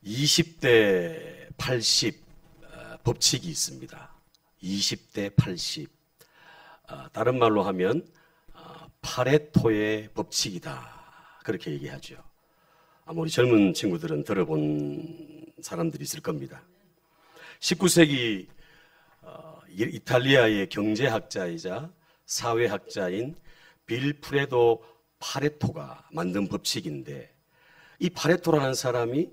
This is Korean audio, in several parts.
20대 80 법칙이 있습니다. 20대 80. 다른 말로 하면 파레토의 법칙이다. 그렇게 얘기하죠. 아마 우리 젊은 친구들은 들어본 사람들이 있을 겁니다. 19세기 이탈리아의 경제학자이자 사회학자인 빌프레도 파레토가 만든 법칙인데, 이 파레토라는 사람이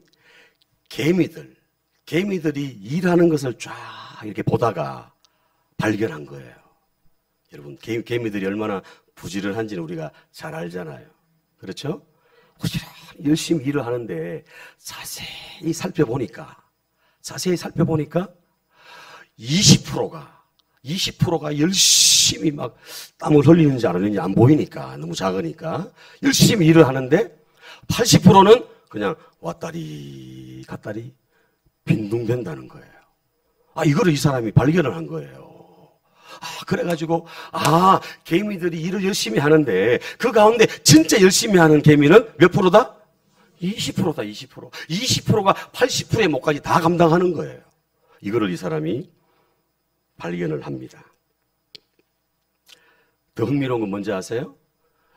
개미들이 일하는 것을 쫙 이렇게 보다가 발견한 거예요. 여러분, 개미들이 얼마나 부지런한지는 우리가 잘 알잖아요. 그렇죠? 열심히 일을 하는데 자세히 살펴보니까 20%가 열심히 막 땀을 흘리는지 안 흘리는지 안 보이니까, 너무 작으니까 열심히 일을 하는데 80%는 그냥 왔다리 갔다리 빈둥댄다는 거예요. 이거를 이 사람이 발견을 한 거예요. 그래가지고 개미들이 일을 열심히 하는데 그 가운데 진짜 열심히 하는 개미는 몇 프로다? 20%다. 20%가 80%의 몫까지 다 감당하는 거예요. 이거를 이 사람이 발견을 합니다. 더 흥미로운 건 뭔지 아세요?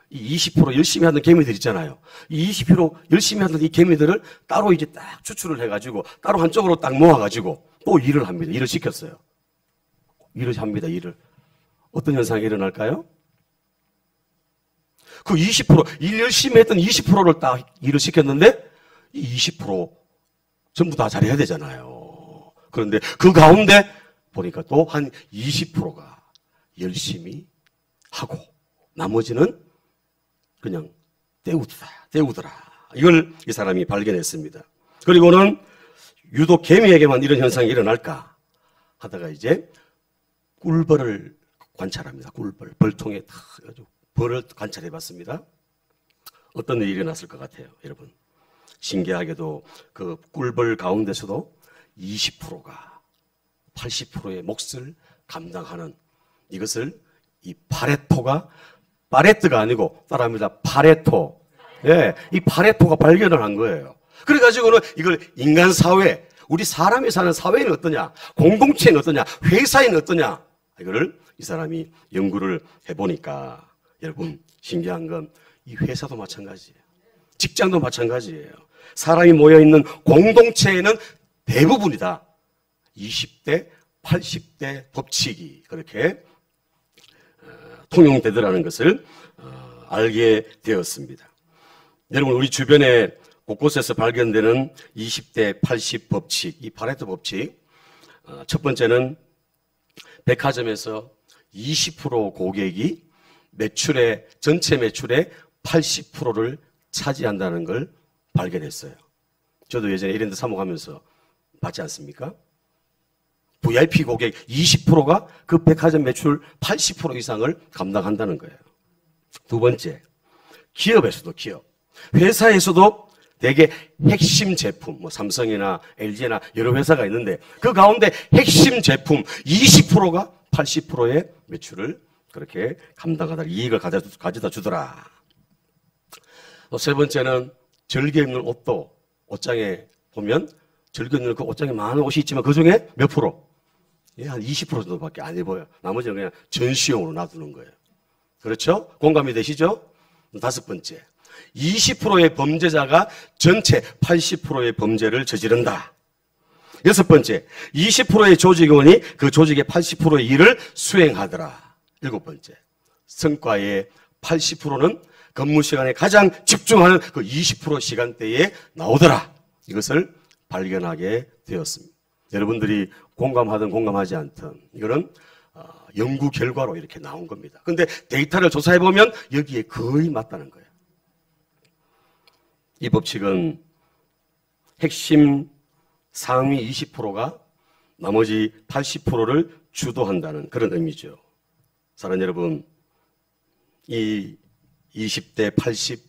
이 20% 열심히 하던 개미들 있잖아요. 이 20% 열심히 하던 이 개미들을 따로 이제 딱 추출을 해가지고 따로 한쪽으로 딱 모아가지고 또 일을 합니다. 일을 시켰어요. 일을 합니다. 어떤 현상이 일어날까요? 그 20%, 일 열심히 했던 20%를 딱 일을 시켰는데 이 20% 전부 다 잘해야 되잖아요. 그런데 그 가운데 보니까 또 한 20%가 열심히 하고 나머지는 그냥 때우더라. 이걸 이 사람이 발견했습니다. 그리고는 유독 개미에게만 이런 현상이 일어날까 하다가 이제 꿀벌을 관찰합니다. 벌통에 다 벌을 관찰해 봤습니다. 어떤 일이 일어났을 것 같아요, 여러분? 신기하게도 그 꿀벌 가운데서도 20%가 80%의 몫을 감당하는, 이것을 이 파레트가 아니고 따라합니다. 파레토. 예, 이 파레토가 발견을 한 거예요. 그래가지고는 이걸 인간 사회, 우리 사람이 사는 사회는 어떠냐, 공동체는 어떠냐, 회사에는 어떠냐, 이거를 이 사람이 연구를 해보니까 여러분, 신기한 건 이 회사도 마찬가지예요. 직장도 마찬가지예요. 사람이 모여있는 공동체에는 대부분이다 20대, 80대 법칙이 그렇게 통용되더라는 것을 알게 되었습니다. 여러분, 우리 주변에 곳곳에서 발견되는 20대 80 법칙, 이 파레토 법칙, 첫 번째는 백화점에서 20% 고객이 전체 매출의 80%를 차지한다는 걸 발견했어요. 저도 예전에 이런 데 사모하면서 봤지 않습니까? VIP 고객 20%가 그 백화점 매출 80% 이상을 감당한다는 거예요. 두 번째, 기업에서도 회사에서도 대개 핵심 제품, 삼성이나 LG나 여러 회사가 있는데 그 가운데 핵심 제품 20%가 80%의 매출을 그렇게 감당하다, 이익을 가져다 주더라. 또 세 번째는 절개 입는 옷도, 옷장에 보면 절개 입는 그 옷장에 많은 옷이 있지만 그 중에 몇 프로? 한 20% 정도밖에 안 입어요. 나머지는 그냥 전시용으로 놔두는 거예요. 그렇죠? 공감이 되시죠? 다섯 번째, 20%의 범죄자가 전체 80%의 범죄를 저지른다. 여섯 번째, 20%의 조직원이 그 조직의 80%의 일을 수행하더라. 일곱 번째, 성과의 80%는 근무 시간에 가장 집중하는 그 20% 시간대에 나오더라. 이것을 발견하게 되었습니다. 여러분들이 공감하든 공감하지 않든 이거는 연구 결과로 이렇게 나온 겁니다. 그런데 데이터를 조사해보면 여기에 거의 맞다는 거예요. 이 법칙은 핵심 상위 20%가 나머지 80%를 주도한다는 그런 의미죠. 사랑하는 여러분, 이 20대 80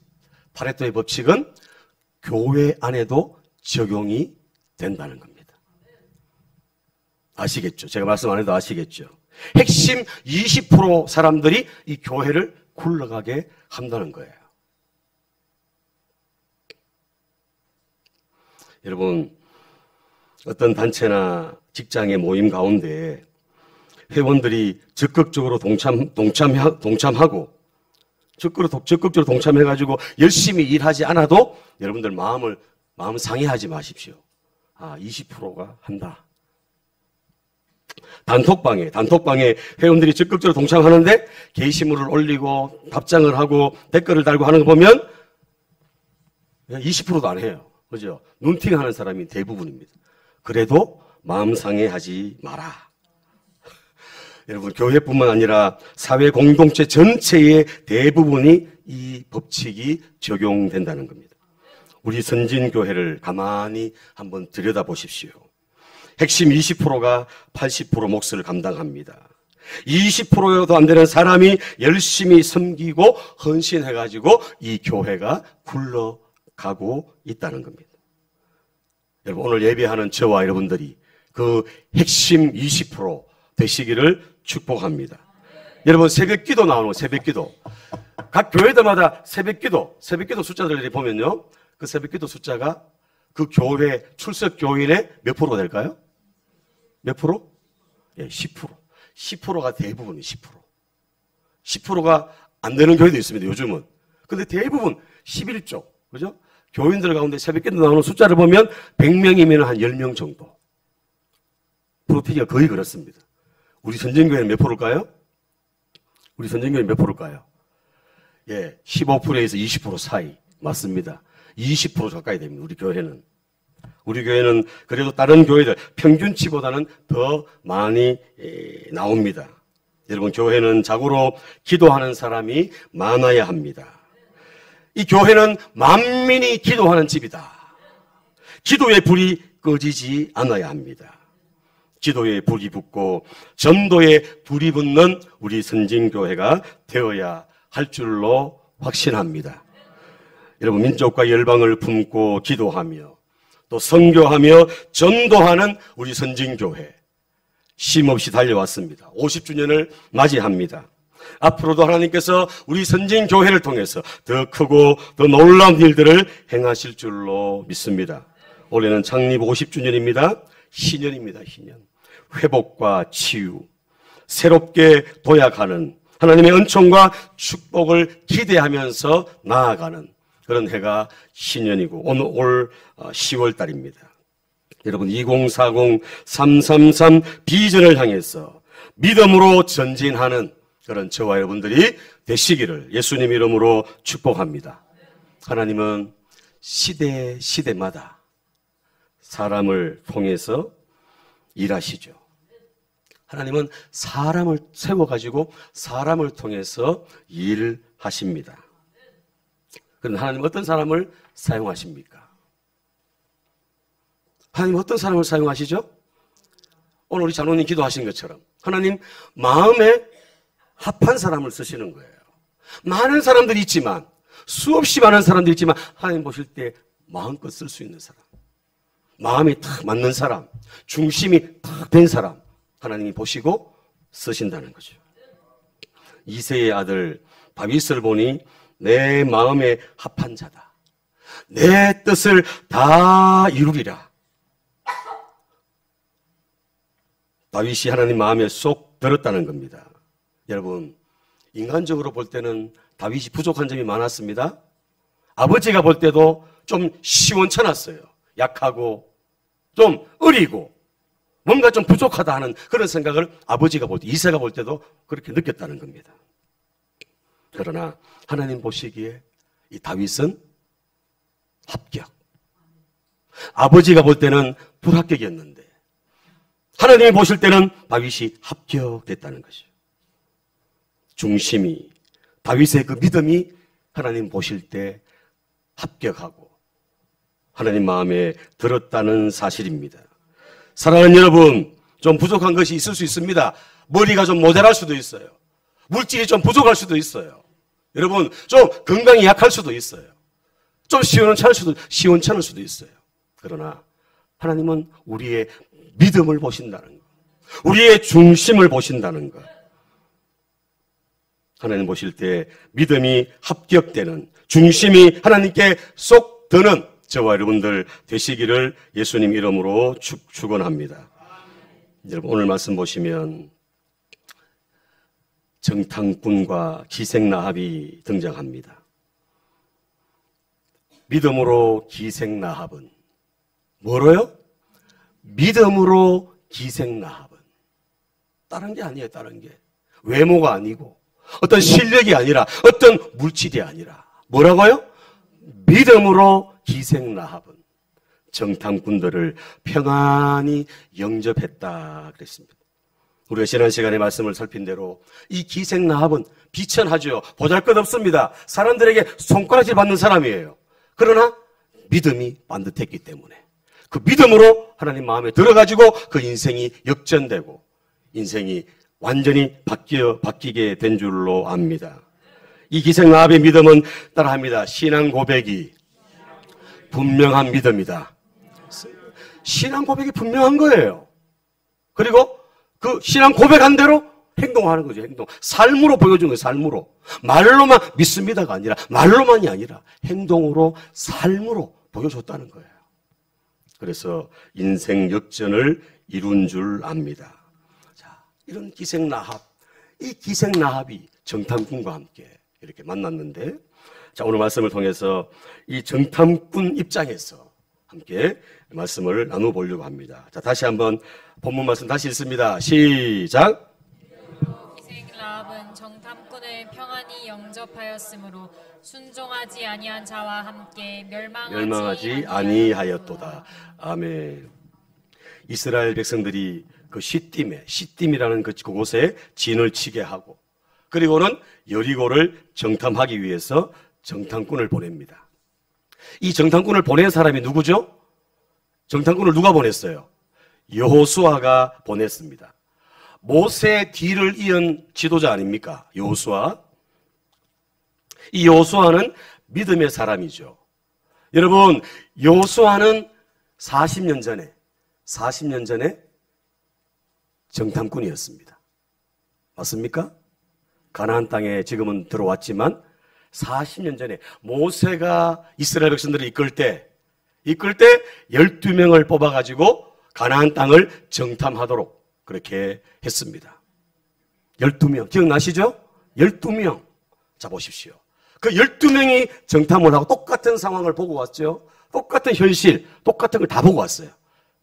파레토의 법칙은 교회 안에도 적용이 된다는 겁니다. 아시겠죠? 제가 말씀 안 해도 아시겠죠? 핵심 20% 사람들이 이 교회를 굴러가게 한다는 거예요. 여러분, 어떤 단체나 직장의 모임 가운데 회원들이 적극적으로 동참하고 적극적으로 동참해가지고 열심히 일하지 않아도 여러분들 마음 상해하지 마십시오. 20%가 한다. 단톡방에 회원들이 적극적으로 동참하는데 게시물을 올리고 답장을 하고 댓글을 달고 하는 거 보면 20%도 안 해요. 그죠? 눈팅하는 사람이 대부분입니다. 그래도 마음 상해하지 마라. 여러분, 교회뿐만 아니라 사회 공동체 전체의 대부분이 이 법칙이 적용된다는 겁니다. 우리 선진교회를 가만히 한번 들여다보십시오. 핵심 20%가 80% 몫을 감당합니다. 20%도 안 되는 사람이 열심히 섬기고 헌신해가지고 이 교회가 굴러가고 있다는 겁니다. 여러분, 오늘 예배하는 저와 여러분들이 그 핵심 20% 되시기를 축복합니다. 여러분, 새벽기도 나오는 새벽기도. 각 교회들마다 새벽기도 숫자들을 보면요. 그 새벽기도 숫자가 그 교회 출석 교인의 몇 프로가 될까요? 몇 프로? 예, 10%. 10%가 대부분이 10%. 10%가 안 되는 교회도 있습니다, 요즘은. 근데 대부분 11조. 그죠? 교인들 가운데 새벽기도 나오는 숫자를 보면 100명이면 한 10명 정도. 프로필이 거의 그렇습니다. 우리 선진교회는 몇 프로일까요? 우리 선진교회는 몇 프로일까요? 예, 15%에서 20% 사이. 맞습니다. 20% 가까이 됩니다, 우리 교회는. 우리 교회는 그래도 다른 교회들 평균치보다는 더 많이 나옵니다. 여러분, 교회는 자고로 기도하는 사람이 많아야 합니다. 이 교회는 만민이 기도하는 집이다. 기도의 불이 꺼지지 않아야 합니다. 기도에 불이 붙고 전도에 불이 붙는 우리 선진교회가 되어야 할 줄로 확신합니다. 여러분, 민족과 열방을 품고 기도하며 또 선교하며 전도하는 우리 선진교회 쉼없이 달려왔습니다. 50주년을 맞이합니다. 앞으로도 하나님께서 우리 선진교회를 통해서 더 크고 더 놀라운 일들을 행하실 줄로 믿습니다. 올해는 창립 50주년입니다. 희년입니다. 희년. 회복과 치유, 새롭게 도약하는 하나님의 은총과 축복을 기대하면서 나아가는 그런 해가 신년이고 오늘 올 10월 달입니다. 여러분, 2040, 333 비전을 향해서 믿음으로 전진하는 그런 저와 여러분들이 되시기를 예수님 이름으로 축복합니다. 하나님은 시대마다 사람을 통해서 일하시죠. 하나님은 사람을 세워가지고 사람을 통해서 일하십니다. 그런데 하나님 어떤 사람을 사용하십니까? 하나님 어떤 사람을 사용하시죠? 오늘 우리 장로님 기도하신 것처럼 하나님 마음에 합한 사람을 쓰시는 거예요. 많은 사람들이 있지만, 수없이 많은 사람들이 있지만 하나님 보실 때 마음껏 쓸 수 있는 사람, 마음이 딱 맞는 사람, 중심이 딱 된 사람 하나님이 보시고 쓰신다는 거죠. 이새의 아들 다윗을 보니 내 마음에 합한 자다. 내 뜻을 다 이루리라. 다윗이 하나님 마음에 쏙 들었다는 겁니다. 여러분, 인간적으로 볼 때는 다윗이 부족한 점이 많았습니다. 아버지가 볼 때도 좀 시원찮았어요. 약하고 좀 어리고 뭔가 좀 부족하다 하는 그런 생각을 아버지가 볼 때, 이새가 볼 때도 그렇게 느꼈다는 겁니다. 그러나 하나님 보시기에 이 다윗은 합격. 아버지가 볼 때는 불합격이었는데 하나님이 보실 때는 다윗이 합격됐다는 것이죠. 중심이, 다윗의 그 믿음이 하나님 보실 때 합격하고 하나님 마음에 들었다는 사실입니다. 사랑하는 여러분, 좀 부족한 것이 있을 수 있습니다. 머리가 좀 모자랄 수도 있어요. 물질이 좀 부족할 수도 있어요. 여러분, 좀 건강이 약할 수도 있어요. 좀 시원찮을 수도 있어요. 그러나 하나님은 우리의 믿음을 보신다는 것, 우리의 중심을 보신다는 것. 하나님 보실 때 믿음이 합격되는, 중심이 하나님께 쏙 드는 저와 여러분들 되시기를 예수님 이름으로 축원합니다. 여러분 오늘 말씀 보시면 정탐꾼과 기생라합이 등장합니다. 믿음으로 기생라합은 뭐로요? 믿음으로 기생라합은 다른 게 아니에요. 다른 게 외모가 아니고 어떤 실력이 아니라 어떤 물질이 아니라 뭐라고요? 믿음으로 기생라합은 정탐꾼들을 평안히 영접했다 그랬습니다. 우리가 지난 시간에 말씀을 살핀 대로 이 기생라합은 비천하죠. 보잘것없습니다. 사람들에게 손가락질 받는 사람이에요. 그러나 믿음이 반듯했기 때문에 그 믿음으로 하나님 마음에 들어가지고 그 인생이 역전되고 인생이 완전히 바뀌게 된 줄로 압니다. 이 기생라합의 믿음은 따라합니다. 신앙 고백이 분명한 믿음이다. 신앙 고백이 분명한 거예요. 그리고 그 신앙 고백한 대로 행동하는 거죠. 행동. 삶으로 보여준 거예요. 삶으로. 말로만 믿습니다가 아니라 말로만이 아니라 행동으로 삶으로 보여줬다는 거예요. 그래서 인생 역전을 이룬 줄 압니다. 자, 이런 기생라합, 이 기생라합이 정탐꾼과 함께 이렇게 만났는데, 자, 오늘 말씀을 통해서 이 정탐꾼 입장에서 함께 말씀을 나눠보려고 합니다. 자, 다시 한번 본문 말씀 다시 읽습니다. 시작. 기생라합은 정탐꾼을 평안히 영접하였으므로 순종하지 아니한 자와 함께 멸망하지 아니하였도다. 아멘. 이스라엘 백성들이 그 시딤이라는 그곳에 진을 치게 하고 그리고는 여리고를 정탐하기 위해서 정탐꾼을 보냅니다. 이 정탐꾼을 보낸 사람이 누구죠? 정탐꾼을 누가 보냈어요? 여호수아가 보냈습니다. 모세 뒤를 이은 지도자 아닙니까? 여호수아. 이 여호수아는 믿음의 사람이죠. 여러분, 여호수아는 40년 전에 정탐꾼이었습니다. 맞습니까? 가나안 땅에 지금은 들어왔지만 40년 전에 모세가 이스라엘 백성들을 이끌 때 12명을 뽑아가지고 가나안 땅을 정탐하도록 그렇게 했습니다. 12명. 기억나시죠? 12명. 자, 보십시오. 그 12명이 정탐을 하고 똑같은 상황을 보고 왔죠. 똑같은 현실, 똑같은 걸 다 보고 왔어요.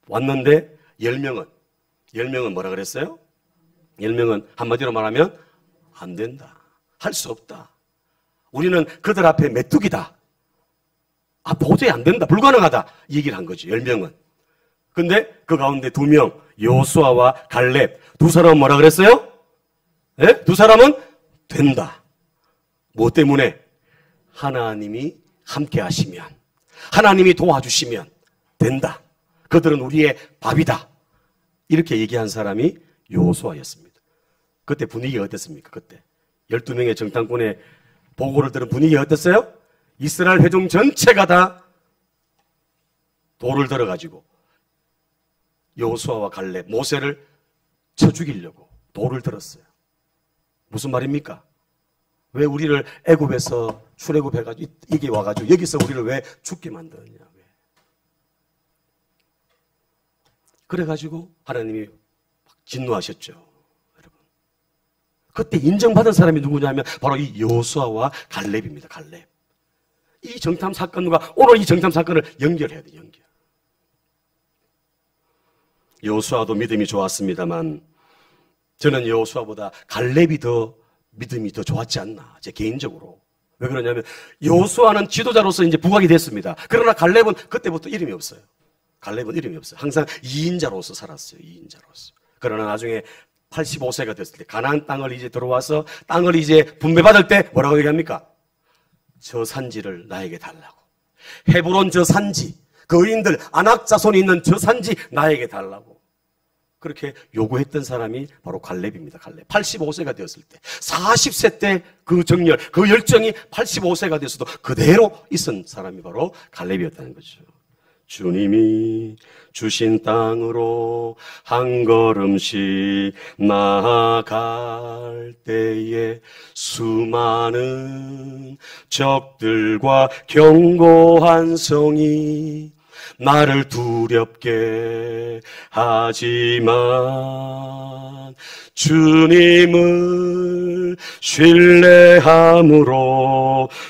왔는데 10명은 뭐라 그랬어요? 10명은 한마디로 말하면 안 된다. 할 수 없다. 우리는 그들 앞에 메뚜기다. 도저히 안 된다. 불가능하다. 이 얘기를 한 거죠. 10명은. 근데 그 가운데 2명, 여호수아와 갈렙. 두 사람은 뭐라 그랬어요? 네? 두 사람은 된다. 뭐 때문에? 하나님이 함께 하시면, 하나님이 도와주시면 된다. 그들은 우리의 밥이다. 이렇게 얘기한 사람이 여호수아였습니다. 그때 분위기가 어땠습니까? 그때 12명의 정탐꾼의 보고를 들은 분위기가 어땠어요? 이스라엘 회중 전체가 다 돌을 들어가지고 여호수아와 갈렙, 모세를 쳐 죽이려고 돌을 들었어요. 무슨 말입니까? 왜 우리를 애굽에서 출애굽해가지고 이게 와가지고 여기서 우리를 왜 죽게 만드느냐? 왜? 그래가지고 하나님이 진노하셨죠, 여러분. 그때 인정받은 사람이 누구냐면 바로 이 여호수아와 갈렙입니다. 갈렙. 이 정탐 사건과 오늘 이 정탐 사건을 연결해야 돼요. 연결. 여호수아도 믿음이 좋았습니다만 저는 여호수아보다 갈렙이 더 믿음이 더 좋았지 않나, 제 개인적으로. 왜 그러냐면 여호수아는 지도자로서 이제 부각이 됐습니다. 그러나 갈렙은 그때부터 이름이 없어요. 갈렙은 이름이 없어요. 항상 2인자로서 살았어요. 2인자로서. 그러나 나중에 85세가 됐을 때 가나안 땅을 이제 들어와서 땅을 이제 분배받을 때 뭐라고 얘기합니까? 저 산지를 나에게 달라고. 헤브론 저 산지, 그 의인들 아낙 자손이 있는 저 산지 나에게 달라고. 그렇게 요구했던 사람이 바로 갈렙입니다. 갈렙. 85세가 되었을 때, 40세 때 그 정열, 그 열정이 85세가 됐어도 그대로 있은 사람이 바로 갈렙이었다는 거죠. 주님이 주신 땅으로 한 걸음씩 나아갈 때에 수많은 적들과 견고한 성이 나를 두렵게 하지만 주님을 신뢰함으로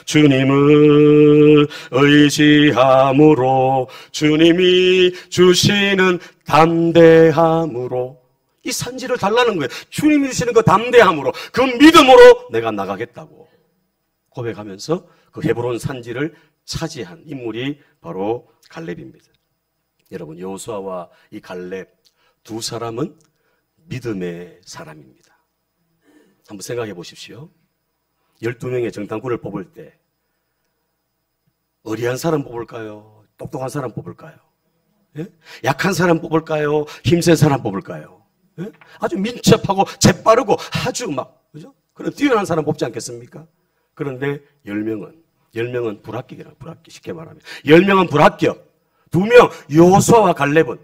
주님을 의지함으로 주님이 주시는 담대함으로 이 산지를 달라는 거예요. 주님이 주시는 그 담대함으로 그 믿음으로 내가 나가겠다고 고백하면서 그 헤브론 산지를 차지한 인물이 바로 갈렙입니다. 여러분, 여호수아와 이 갈렙 두 사람은 믿음의 사람입니다. 한번 생각해 보십시오. 12명의 정탐꾼을 뽑을 때 어리한 사람 뽑을까요? 똑똑한 사람 뽑을까요? 예? 약한 사람 뽑을까요? 힘센 사람 뽑을까요? 예? 아주 민첩하고 재빠르고 아주 그죠? 그런 뛰어난 사람 뽑지 않겠습니까? 그런데 10명은 불합격이라고, 불합격, 쉽게 말하면. 10명은 불합격. 2명, 여호수아와 갈렙은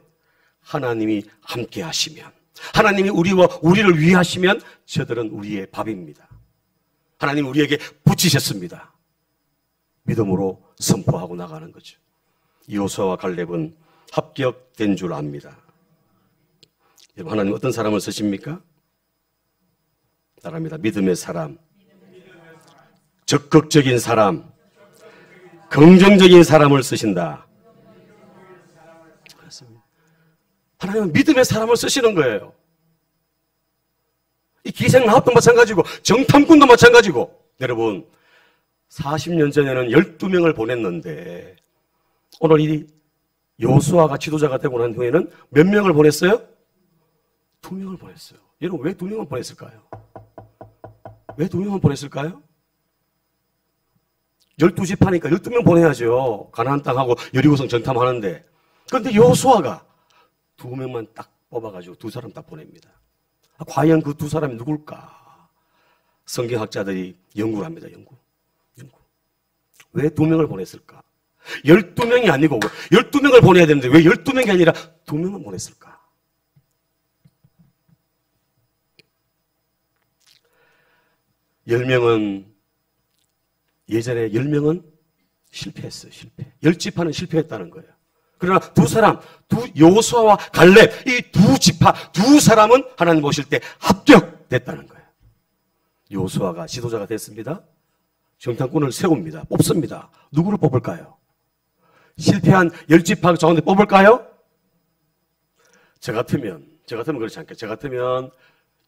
하나님이 함께 하시면, 하나님이 우리를 위하시면 저들은 우리의 밥입니다. 하나님 우리에게 붙이셨습니다. 믿음으로 선포하고 나가는 거죠. 여호수아와 갈렙은 합격된 줄 압니다. 여러분, 하나님 어떤 사람을 쓰십니까? 따라합니다. 믿음의 사람, 적극적인 사람, 긍정적인 사람을 쓰신다. 그렇습니다. 하나님은 믿음의 사람을 쓰시는 거예요. 이 기생 나합도 마찬가지고 정탐꾼도 마찬가지고. 여러분, 40년 전에는 12명을 보냈는데 오늘 이 여호수아가 지도자가 되고 난 후에는 몇 명을 보냈어요? 2명을 보냈어요. 여러분, 왜 2명을 보냈을까요? 왜 2명을 보냈을까요? 12지파니까 12명 보내야죠. 가나안 땅하고 여리고성 정탐하는데. 그런데 여호수아가 2명만 딱 뽑아가지고 2사람 딱 보냅니다. 과연 그 2사람이 누굴까? 성경학자들이 연구를 합니다. 연구. 왜 2명을 보냈을까? 12명이 아니고 12명을 보내야 되는데 왜 12명이 아니라 2명만 보냈을까? 예전에 10명은 실패했어요. 실패. 10지파는 실패했다는 거예요. 그러나 2사람, 여호수아와 갈렙, 이 2지파, 2사람은 하나님 보실 때 합격됐다는 거예요. 여호수아가 지도자가 됐습니다. 정탐꾼을 세웁니다. 뽑습니다. 누구를 뽑을까요? 실패한 10지파 가운데 뽑을까요? 저 같으면 그렇지 않겠죠. 저 같으면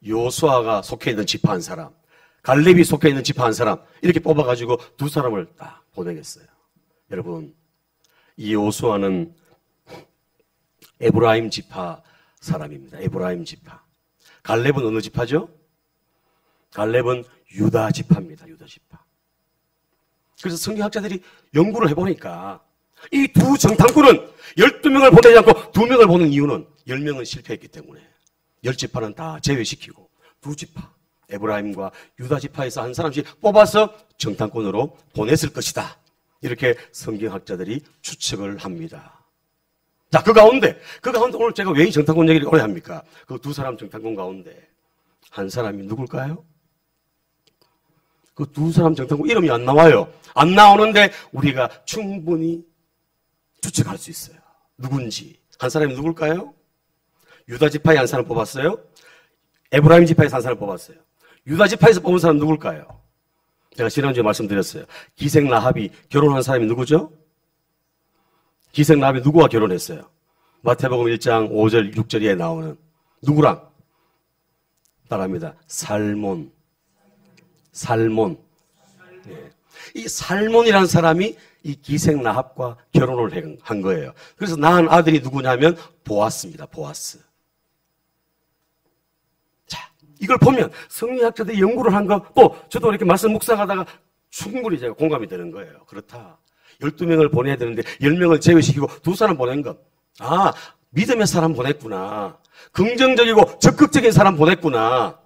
여호수아가 속해 있는 지파 한 사람, 갈렙이 속해 있는 지파 한 사람, 이렇게 뽑아가지고 2사람을 딱 보내겠어요. 여러분, 이 여호수아는 에브라임 지파 사람입니다. 에브라임 지파. 갈렙은 어느 지파죠? 갈렙은 유다 지파입니다. 유다 지파. 그래서 성경학자들이 연구를 해보니까 이 2 정탐꾼은 12명을 보내지 않고 2명을 보는 이유는 10명은 실패했기 때문에 10지파는 다 제외시키고 2지파, 에브라임과 유다 지파에서 한 사람씩 뽑아서 정탐꾼으로 보냈을 것이다. 이렇게 성경학자들이 추측을 합니다. 자, 그 가운데 오늘 제가 왜 이 정탐꾼 얘기를 오래 합니까? 그 2사람 정탐꾼 가운데 한 사람이 누굴까요? 그 2사람 정탐꾼 이름이 안 나와요. 안 나오는데 우리가 충분히 추측할 수 있어요. 누군지. 한 사람이 누굴까요? 유다 지파에 한 사람 뽑았어요. 에브라임 지파에서 한 사람 뽑았어요. 유다 지파에서 뽑은 사람 누굴까요? 제가 지난주에 말씀드렸어요. 기생 라합이 결혼한 사람이 누구죠? 기생 라합이 누구와 결혼했어요? 마태복음 1장 5절 6절에 나오는 누구랑? 따라합니다. 살몬. 예. 이 살몬이라는 사람이 이 기생 라합과 결혼을 한 거예요. 그래서 낳은 아들이 누구냐면 보아스입니다. 보아스. 자, 이걸 보면 성리학자들이 연구를 한 거, 또 저도 이렇게 말씀 묵상하다가 충분히 제가 공감이 되는 거예요. 그렇다. 12명을 보내야 되는데 10명을 제외시키고 2사람 보낸 것. 아, 믿음의 사람 보냈구나. 긍정적이고 적극적인 사람 보냈구나.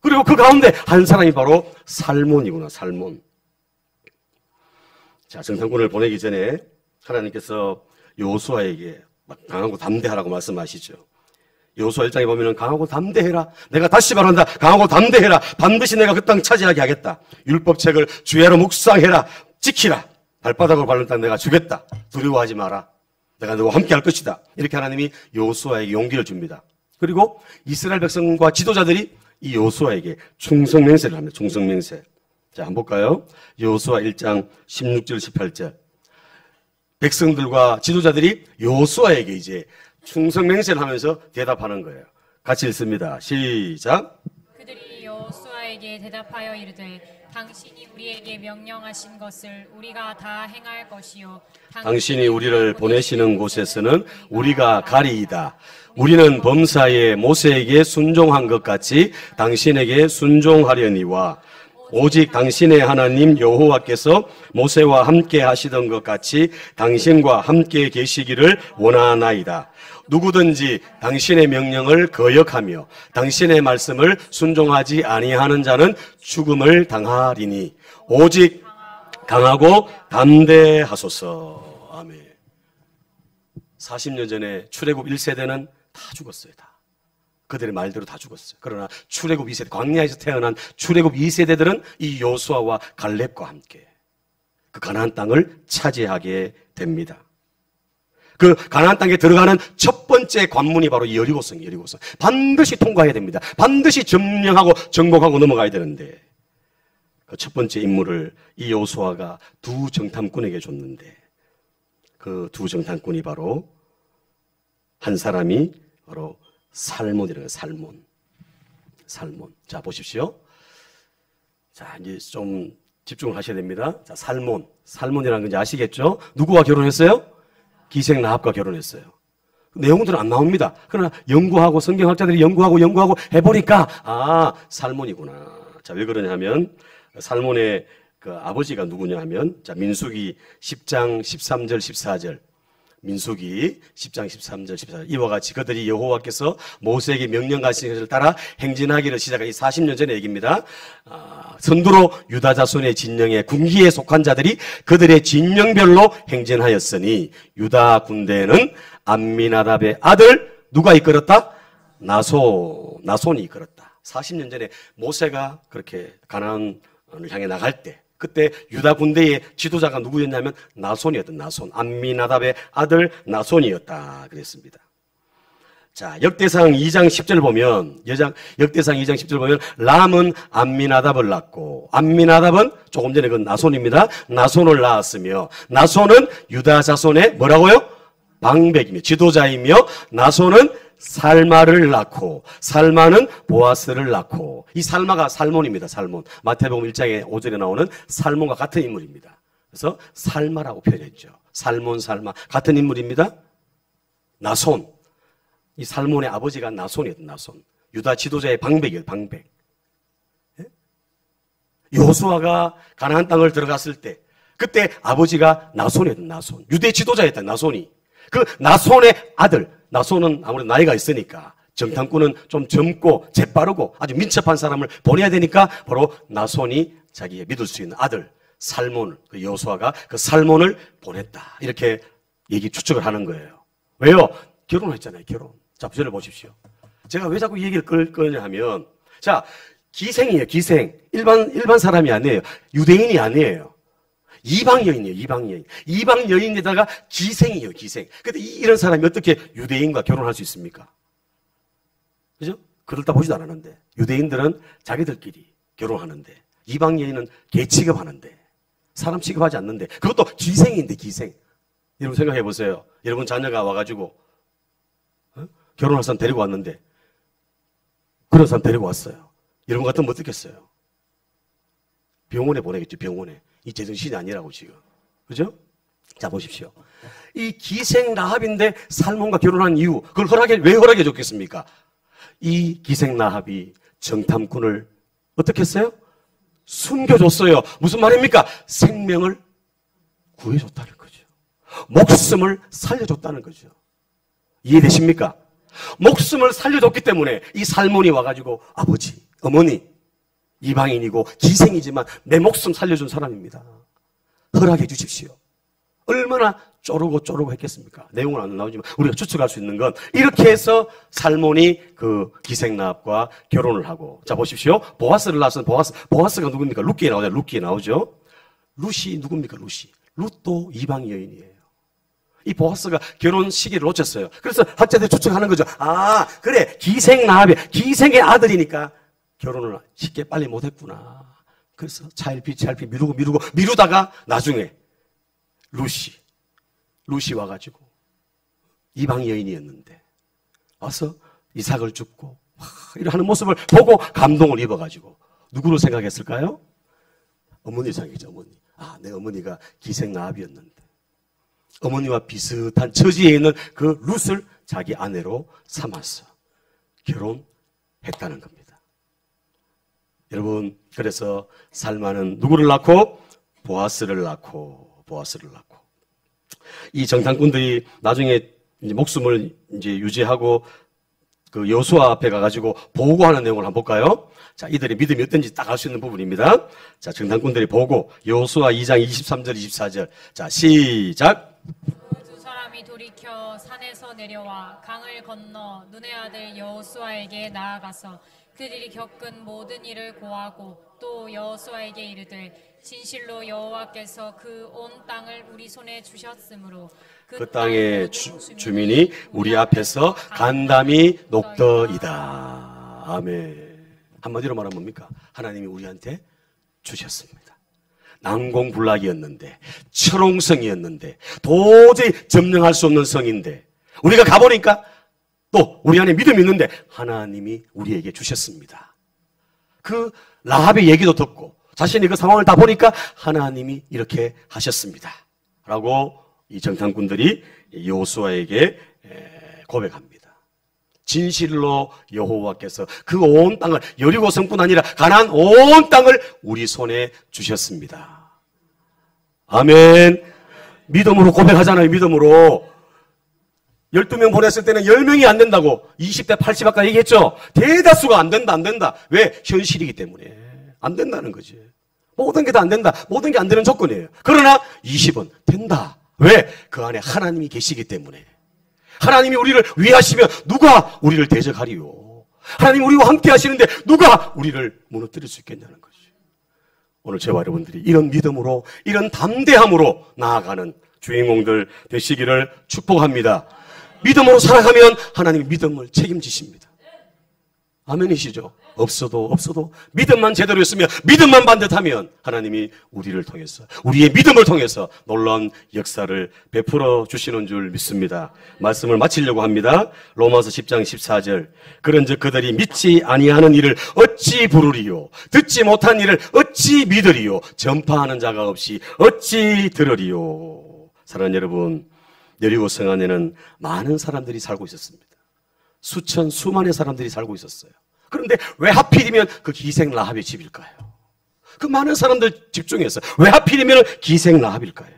그리고 그 가운데 한 사람이 바로 살몬이구나. 살몬. 자, 정탐꾼을 보내기 전에 하나님께서 여호수아에게 막 강하고 담대하라고 말씀하시죠. 여호수아 1장에 보면은 강하고 담대해라. 내가 다시 말한다. 강하고 담대해라. 반드시 내가 그 땅 차지하게 하겠다. 율법책을 주야로 묵상해라. 지키라. 발바닥으로 밟는 땅 내가 주겠다. 두려워하지 마라. 내가 너와 함께 할 것이다. 이렇게 하나님이 여호수아에게 용기를 줍니다. 그리고 이스라엘 백성과 지도자들이 이 여호수아에게 충성맹세를 합니다. 충성맹세. 자, 한번 볼까요? 여호수아 1장 16절 18절. 백성들과 지도자들이 여호수아에게 이제 충성맹세를 하면서 대답하는 거예요. 같이 읽습니다. 시작. 그들이 여호수아에게 대답하여 이르되 당신이 우리에게 명령하신 것을 우리가 다 행할 것이요 당신이 우리를 보내시는 곳에서는 우리가 가리이다. 우리는 범사에 모세에게 순종한 것 같이 당신에게 순종하려니와 오직 당신의 하나님 여호와께서 모세와 함께 하시던 것 같이 당신과 함께 계시기를 원하나이다. 누구든지 당신의 명령을 거역하며 당신의 말씀을 순종하지 아니하는 자는 죽음을 당하리니 오직 강하고 담대하소서. 아멘. 40년 전에 출애굽 1세대는 다 죽었어요. 다. 그들의 말대로 다 죽었어요. 그러나 출애굽 2세대, 광야에서 태어난 출애굽 2세대들은 이 여호수아와 갈렙과 함께 그 가나안 땅을 차지하게 됩니다. 그 가나안 땅에 들어가는 첫 번째 관문이 바로 여리고성이에요. 여리고성. 반드시 통과해야 됩니다. 반드시 점령하고 정복하고 넘어가야 되는데 그 첫 번째 임무를 이 여호수아가 두 정탐꾼에게 줬는데 그 두 정탐꾼이 바로 한 사람이 바로 살몬이라는 거예요. 살몬. 살몬. 자, 보십시오. 자, 이제 좀 집중을 하셔야 됩니다. 자, 살몬. 살몬이라는 건지 아시겠죠? 누구와 결혼했어요? 기생 라합과 결혼했어요. 내용들은 안 나옵니다. 그러나 연구하고 성경학자들이 연구하고 해보니까 살몬이구나. 자, 왜 그러냐면 살몬의 그 아버지가 누구냐 하면 자, 민수기 10장 13절 14절. 민수기 10장 13절 14절. 이와 같이 그들이 여호와께서 모세에게 명령하신 것을 따라 행진하기를 시작한 이 40년 전의 얘기입니다. 선두로 유다 자손의 진영에 군기에 속한 자들이 그들의 진영별로 행진하였으니 유다 군대에는 암미나답의 아들 누가 이끌었다? 나손이 이끌었다. 40년 전에 모세가 그렇게 가나안을 향해 나갈 때 그때 유다 군대의 지도자가 누구였냐면 나손이었던 나손. 암미나답의 아들 나손이었다. 그랬습니다. 자, 역대상 2장 10절 보면, 역대상 2장 10절 보면, 람은 암미나답을 낳고, 암미나답은 조금 전에 그 나손입니다. 나손을 낳았으며, 나손은 유다 자손의 뭐라고요? 방백이며, 지도자이며, 나손은 살마를 낳고 살마는 보아스를 낳고 이 살마가 살몬입니다. 살몬. 마태복음 1장에 5절에 나오는 살몬과 같은 인물입니다. 그래서 살마라고 표현했죠. 살몬, 살마 같은 인물입니다. 나손. 이 살몬의 아버지가 나손이었던 나손. 유다 지도자의 방백이에요. 방백. 여호수아가 가나안 땅을 들어갔을 때 그때 아버지가 나손이었던 나손. 유대 지도자였던 나손이. 그 나손의 아들, 나손은 아무래도 나이가 있으니까 정탐꾼은 좀 젊고 재빠르고 아주 민첩한 사람을 보내야 되니까 바로 나손이 자기의 믿을 수 있는 아들 살몬, 그 여호수아가 그 살몬을 보냈다. 이렇게 추측을 하는 거예요. 왜요? 결혼했잖아요. 결혼. 자, 부절을 보십시오. 제가 왜 자꾸 이 얘기를 꺼냐 하면 자, 기생이에요. 기생. 일반 사람이 아니에요. 유대인이 아니에요. 이방 여인이에요. 이방 여인. 이방 여인에다가 기생이에요. 기생. 근데 이런 사람이 어떻게 유대인과 결혼할 수 있습니까? 그죠? 그렇다 보지도 않았는데. 유대인들은 자기들끼리 결혼하는데 이방 여인은 개 취급하는데 사람 취급하지 않는데 그것도 기생인데 기생. 여러분 생각해 보세요. 여러분 자녀가 와가지고 결혼할 사람 데리고 왔는데 그런 사람 데리고 왔어요. 여러분 같으면 어떻겠어요? 병원에 보내겠죠. 병원에. 이 제정신이 아니라고 지금. 그죠? 자, 보십시오. 이 기생 라합인데 살몬과 결혼한 이유, 그걸 왜 허락해 줬겠습니까? 이 기생 라합이 정탐꾼을 어떻게 했어요? 숨겨줬어요. 무슨 말입니까? 생명을 구해줬다는 거죠. 목숨을 살려줬다는 거죠. 이해되십니까? 목숨을 살려줬기 때문에 이 살몬이 와가지고 아버지, 어머니, 이방인이고 기생이지만 내 목숨 살려준 사람입니다. 허락해 주십시오. 얼마나 쪼르고 했겠습니까? 내용은 안 나오지만 우리가 추측할 수 있는 건 이렇게 해서 살몬이 그 기생나합과 결혼을 하고, 자 보십시오. 보아스를 낳았으면 보아스가 누굽니까? 룻기에 나오죠. 룻기에 나오죠. 룻이 누굽니까? 룻도 이방 여인이에요. 이 보아스가 결혼 시기를 놓쳤어요. 그래서 학자들이 추측하는 거죠. 아, 그래, 기생나합이 기생의 아들이니까 결혼을 쉽게 빨리 못했구나. 그래서 차일피 미루다가 나중에 룻이 와가지고 이방 여인이었는데 와서 이삭을 줍고 이런 하는 모습을 보고 감동을 입어가지고 누구로 생각했을까요? 어머니 생각했죠. 어머니. 아, 내 어머니가 기생나합이었는데 어머니와 비슷한 처지에 있는 그 룻을 자기 아내로 삼아서 결혼했다는 겁니다. 여러분, 그래서 살마는 누구를 낳고? 보아스를 낳고. 이 정탐꾼들이 나중에 이제 목숨을 이제 유지하고 그 여호수아 앞에 가가지고 보고하는 내용을 한번 볼까요? 자, 이들의 믿음이 어떤지 딱 알 수 있는 부분입니다. 자, 정탐꾼들이 보고 여호수아 2장 23절 24절. 자, 시작. 두 사람이 돌이켜 산에서 내려와 강을 건너 눈의 아들 여호수아에게 나아가서 그들이 겪은 모든 일을 고하고 또 여호수아에게 이르되 진실로 여호와께서 그 온 땅을 우리 손에 주셨으므로 그 땅의 주민이 우리 앞에서 간담이 녹더이다. 아멘. 한마디로 말하면 뭡니까? 하나님이 우리한테 주셨습니다. 난공불락이었는데, 철옹성이었는데, 도저히 점령할 수 없는 성인데, 우리가 가보니까 또 우리 안에 믿음이 있는데 하나님이 우리에게 주셨습니다. 그 라합의 얘기도 듣고 자신이 그 상황을 다 보니까 하나님이 이렇게 하셨습니다. 라고 이 정탐꾼들이 여호수아에게 고백합니다. 진실로 여호와께서 그 온 땅을, 여리고 성뿐 아니라 가나안 온 땅을 우리 손에 주셨습니다. 아멘. 믿음으로 고백하잖아요. 믿음으로. 12명 보냈을 때는 10명이 안 된다고 20대 80 아까 얘기했죠. 대다수가 안 된다. 왜? 현실이기 때문에. 안 된다는 거지. 모든 게 다 안 된다. 모든 게 안 되는 조건이에요. 그러나 20은 된다. 왜? 그 안에 하나님이 계시기 때문에. 하나님이 우리를 위하시면 누가 우리를 대적하리요? 하나님이 우리와 함께 하시는데 누가 우리를 무너뜨릴 수 있겠냐는 거지. 오늘 저와 여러분들이 이런 믿음으로, 이런 담대함으로 나아가는 주인공들 되시기를 축복합니다. 믿음으로 살아가면 하나님이 믿음을 책임지십니다. 아멘이시죠? 없어도 믿음만 제대로 했으면, 믿음만 반듯하면 하나님이 우리를 통해서, 우리의 믿음을 통해서 놀라운 역사를 베풀어 주시는 줄 믿습니다. 말씀을 마치려고 합니다. 로마서 10장 14절. 그런즉 그들이 믿지 아니하는 일을 어찌 부르리요? 듣지 못한 일을 어찌 믿으리요? 전파하는 자가 없이 어찌 들으리요? 사랑하는 여러분, 여리고성 안에는 많은 사람들이 살고 있었습니다. 수만의 사람들이 살고 있었어요. 그런데 왜 하필이면 그 기생 라합의 집일까요? 그 많은 사람들 집중해서 왜 하필이면 기생 라합일까요?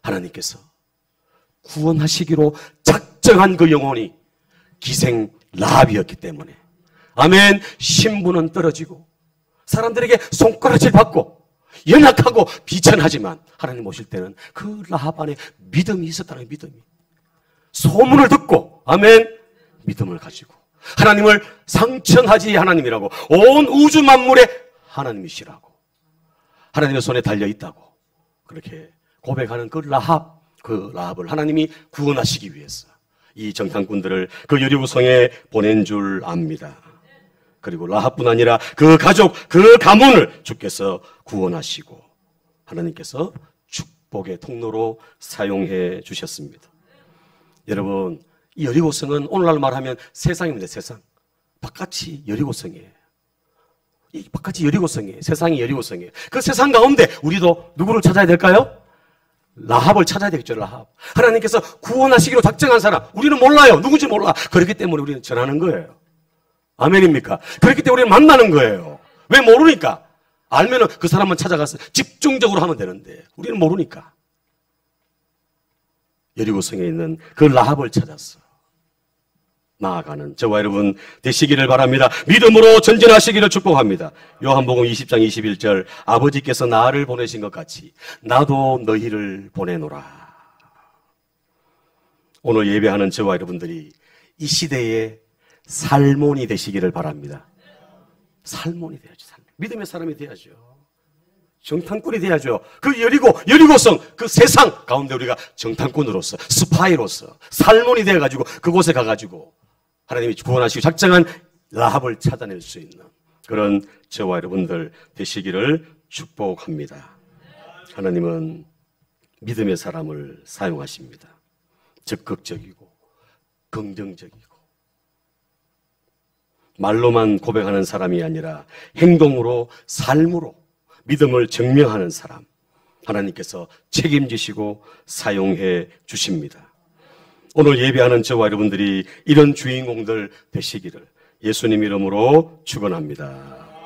하나님께서 구원하시기로 작정한 그 영혼이 기생 라합이었기 때문에. 아멘. 신분은 떨어지고 사람들에게 손가락질 받고 연약하고 비천하지만 하나님 오실 때는 그 라합 안에 믿음이 있었다는 믿음이. 소문을 듣고, 아멘, 믿음을 가지고 하나님을 상천하지 하나님이라고, 온 우주 만물의 하나님이시라고, 하나님의 손에 달려있다고 그렇게 고백하는 그 라합을 하나님이 구원하시기 위해서 이 정탐꾼들을 그 여리고성에 보낸 줄 압니다. 그리고 라합뿐 아니라 그 가족, 그 가문을 주께서 구원하시고 하나님께서 축복의 통로로 사용해 주셨습니다. 여러분, 이 여리고성은 오늘날 말하면 세상입니다. 세상. 바깥이 여리고성이에요. 이 바깥이 여리고성이에요. 세상이 여리고성이에요. 그 세상 가운데 우리도 누구를 찾아야 될까요? 라합을 찾아야 되겠죠. 라합. 하나님께서 구원하시기로 작정한 사람, 우리는 몰라요. 누군지 몰라. 그렇기 때문에 우리는 전하는 거예요. 아멘입니까? 그렇기 때문에 우리는 만나는 거예요. 왜 모르니까? 알면은 그 사람만 찾아가서 집중적으로 하면 되는데 우리는 모르니까. 여리고성에 있는 그 라합을 찾았어. 나아가는 저와 여러분 되시기를 바랍니다. 믿음으로 전진하시기를 축복합니다. 요한복음 20장 21절 아버지께서 나를 보내신 것 같이 나도 너희를 보내노라. 오늘 예배하는 저와 여러분들이 이 시대의 살몬이 되시기를 바랍니다. 살몬이 돼야죠. 믿음의 사람이 돼야죠. 정탐꾼이 돼야죠. 그 여리고성 그 세상 가운데 우리가 정탐꾼으로서 스파이로서 살몬이 돼가지고 그곳에 가가지고 하나님이 구원하시고 작정한 라합을 찾아낼 수 있는 그런 저와 여러분들 되시기를 축복합니다. 하나님은 믿음의 사람을 사용하십니다. 적극적이고 긍정적이고 말로만 고백하는 사람이 아니라 행동으로 삶으로 믿음을 증명하는 사람 하나님께서 책임지시고 사용해 주십니다. 오늘 예배하는 저와 여러분들이 이런 주인공들 되시기를 예수님 이름으로 축원합니다.